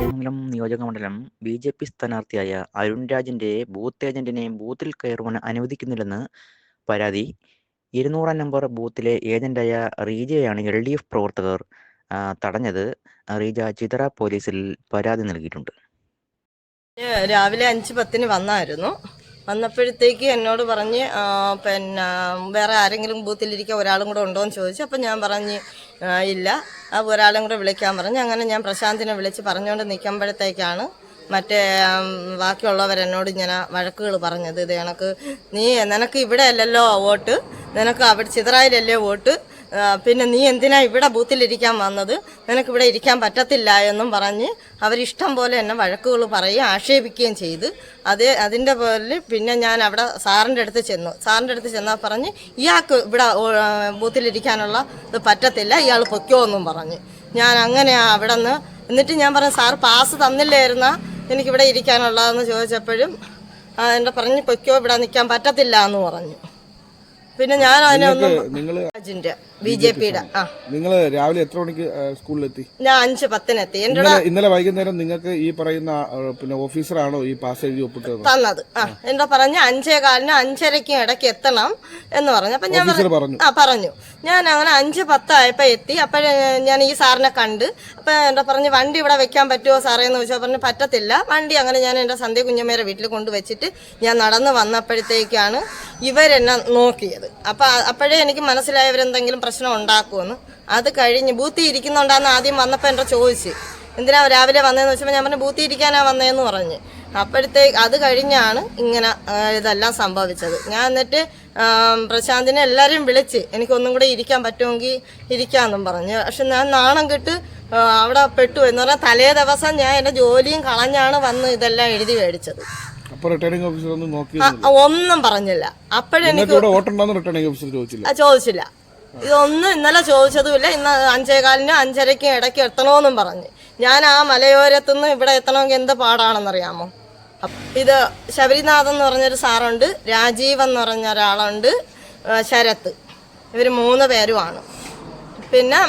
ചടയമംഗലം നിയോജകമണ്ഡലം BJP സ്ഥാനാർത്ഥിയായ Arun രാജിന്റെ booth ഏജന്റിനെ ബൂത്തിൽ കയറുവാൻ അനുവദിക്കുന്നില്ലെന്ന് പരാതി. 200-ാം നമ്പർ ബൂത്തിലെ ഏജന്റായ റീജയെയാണ് എൽ.ഡി.എഫ് പ്രവർത്തകർ തടഞ്ഞത്. റീജ ചിതറ പോലീസിൽ പരാതി നൽകിയിട്ടുണ്ട്. രാവിലെ 5:10 വന്നായിരുന്നു. വന്നപ്പോഴത്തേക്ക് എന്നോട് പറഞ്ഞ് പിന്നെ വേറെ ആരെങ്കിലും ബൂത്തിലിരിക്കാൻ ഒരാളും കൂടെ ഉണ്ടോ എന്ന് ചോദിച്ചു. അപ്പം ഞാൻ പറഞ്ഞ് ഇല്ല, ഒരാളും കൂടെ വിളിക്കാൻ പറഞ്ഞു. അങ്ങനെ ഞാൻ പ്രശാന്തിനെ വിളിച്ച് പറഞ്ഞുകൊണ്ട് നിൽക്കുമ്പോഴത്തേക്കാണ് മറ്റേ ബാക്കിയുള്ളവരെന്നോട് ഇങ്ങനെ വഴക്കുകൾ പറഞ്ഞത്. ഇത് നിനക്ക് ഇവിടെ അല്ലല്ലോ വോട്ട്, നിനക്ക് അവിടെ ചിതറായിലല്ലേ വോട്ട്, പിന്നെ നീ എന്തിനാ ഇവിടെ ബൂത്തിലിരിക്കാൻ വന്നത്, നിനക്കിവിടെ ഇരിക്കാൻ പറ്റത്തില്ല എന്നും പറഞ്ഞ് അവരിഷ്ടം പോലെ എന്നെ വഴക്കുകൾ പറയുകയും ആക്ഷേപിക്കുകയും ചെയ്ത്. അതിൻ്റെ പേരിൽ പിന്നെ ഞാൻ അവിടെ സാറിൻ്റെ അടുത്ത് ചെന്നാൽ പറഞ്ഞ് ഇയാൾക്ക് ഇവിടെ ബൂത്തിലിരിക്കാനുള്ള ഇത് പറ്റത്തില്ല, ഇയാൾ പൊയ്ക്കോ എന്നും പറഞ്ഞ്. ഞാൻ അങ്ങനെ അവിടെ നിന്ന് എന്നിട്ട് ഞാൻ പറഞ്ഞു, സാർ പാസ് തന്നില്ലായിരുന്ന എനിക്കിവിടെ ഇരിക്കാനുള്ളതെന്ന് ചോദിച്ചപ്പോഴും എൻ്റെ പറഞ്ഞ് പൊയ്ക്കോ, ഇവിടെ നിൽക്കാൻ പറ്റത്തില്ല എന്ന് പറഞ്ഞു. പിന്നെ ഞാൻ അതിനൊന്നും ബി.ജെ.പിയുടെ നിങ്ങൾ രാവിലെ എത്ര മണിക്ക് സ്കൂളിലെത്തി? ഞാൻ 5:10 ഇന്നലെ വൈകുന്നേരം നിങ്ങൾക്ക് ഈ പറയുന്ന പിന്നെ ഓഫീസറാണോ ഈ പാസ് എഴുതി ഒപ്പിട്ടത് തന്നത്? എന്താ പറഞ്ഞ 5:15 5:30 ഇടയ്ക്ക് എത്തണം എന്ന് പറഞ്ഞു. അപ്പൊ ഞാൻ പറഞ്ഞു. ഞാൻ അങ്ങനെ 5:10 ആയപ്പോ എത്തി. അപ്പോഴേ ഞാൻ ഈ സാറിനെ കണ്ട്. അപ്പൊ എന്താ പറഞ്ഞ് വണ്ടി ഇവിടെ വെക്കാൻ പറ്റുമോ സാറേ എന്ന് ചോദിച്ചാൽ പറഞ്ഞു പറ്റത്തില്ല വണ്ടി. അങ്ങനെ ഞാൻ എൻ്റെ സന്ധ്യ കുഞ്ഞമ്മേരെ വീട്ടിൽ കൊണ്ടുവച്ചിട്ട് ഞാൻ നടന്ന് വന്നപ്പോഴത്തേക്കാണ് ഇവരെന്നെ നോക്കിയത്. അപ്പോഴേ എനിക്ക് മനസ്സിലായി ഇവരെന്തെങ്കിലും പ്രശ്നം ഉണ്ടാക്കുമെന്ന്. അത് കഴിഞ്ഞ് ബൂത്തിൽ ഇരിക്കുന്നുണ്ടാന്ന് ആദ്യം വന്നപ്പോൾ എൻ്റെ ചോദിച്ച് എന്തിനാ രാവിലെ വന്നതെന്ന് വെച്ചപ്പോൾ ഞാൻ പറഞ്ഞു ബൂത്തിൽ ഇരിക്കാനാ വന്നതെന്ന് പറഞ്ഞ്. അപ്പോഴത്തേക്ക് അത് കഴിഞ്ഞാണ് ഇങ്ങനെ ഇതെല്ലാം സംഭവിച്ചത്. ഞാൻ എന്നിട്ട് പ്രശാന്തിനെ എല്ലാവരെയും വിളിച്ച് എനിക്കൊന്നും കൂടെ ഇരിക്കാൻ പറ്റുമെങ്കിൽ ഇരിക്കാമെന്നും പറഞ്ഞു. പക്ഷെ ഞാൻ നാണം കെട്ട് അവിടെ പെട്ടു എന്ന് പറഞ്ഞാൽ തലേ ദിവസം ഞാൻ എൻ്റെ ജോലിയും കളഞ്ഞാണ് വന്ന് ഇതെല്ലാം എഴുതി മേടിച്ചത്. ഒന്നും പറഞ്ഞില്ല. അപ്പോഴെനിക്ക് ചോദിച്ചില്ല. ഇതൊന്നും ഇന്നലെ ചോദിച്ചതുമില്ല. ഇന്ന് 5:15 5:30 ഇടയ്ക്ക് എത്തണമെന്നും പറഞ്ഞ്. ഞാൻ ആ മലയോരത്തുനിന്ന് ഇവിടെ എത്തണമെങ്കിൽ എന്ത് പാടാണെന്നറിയാമോ? ഇത് ശബരിനാഥൻ എന്ന് പറഞ്ഞൊരു സാറുണ്ട്, രാജീവ് എന്ന് പറഞ്ഞ ഒരാളുണ്ട്, ശരത്ത്, ഇവർ 3 പേരുമാണ്. പിന്നെ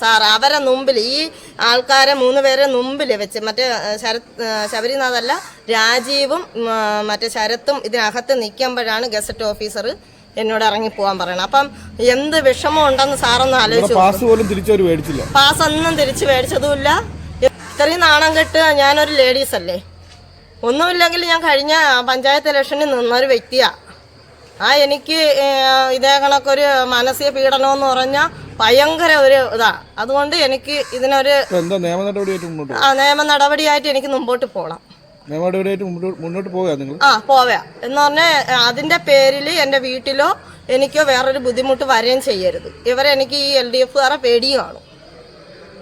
സാർ അവരെ മുമ്പിൽ ഈ ആൾക്കാരെ 3 പേരെ മുമ്പിൽ വെച്ച് മറ്റേ ശബരിനാഥല്ല രാജീവും മറ്റേ ശരത്തും ഇതിനകത്ത് നിൽക്കുമ്പോഴാണ് ഗസറ്റ് ഓഫീസർ എന്നോട് ഇറങ്ങി പോകാൻ പറയണം. അപ്പം എന്ത് വിഷമം ഉണ്ടെന്ന് സാറൊന്നും ആലോചിച്ചു. പാസ് ഒന്നും തിരിച്ചു മേടിച്ചതുമില്ല. ഇത്രയും നാണം കെട്ട് ഞാനൊരു ലേഡീസ് അല്ലേ, ഒന്നുമില്ലെങ്കിൽ ഞാൻ കഴിഞ്ഞ പഞ്ചായത്ത് ഇലക്ഷനിൽ നിന്നൊരു വ്യക്തിയാണ്. എനിക്ക് ഇതേ കണക്കൊരു മാനസിക പീഡനം എന്ന് പറഞ്ഞാൽ ഭയങ്കര ഒരു ഇതാ. അതുകൊണ്ട് എനിക്ക് ഇതിനൊരു നിയമ നടപടിയായിട്ട് എനിക്ക് മുമ്പോട്ട് പോകണം. പോവാ എന്ന് പറഞ്ഞാൽ അതിന്റെ പേരിൽ എൻ്റെ വീട്ടിലോ എനിക്കോ വേറൊരു ബുദ്ധിമുട്ട് വരികയും ചെയ്യരുത്. ഇവരെനിക്ക് ഈ LDF പേടിയുമാണ്.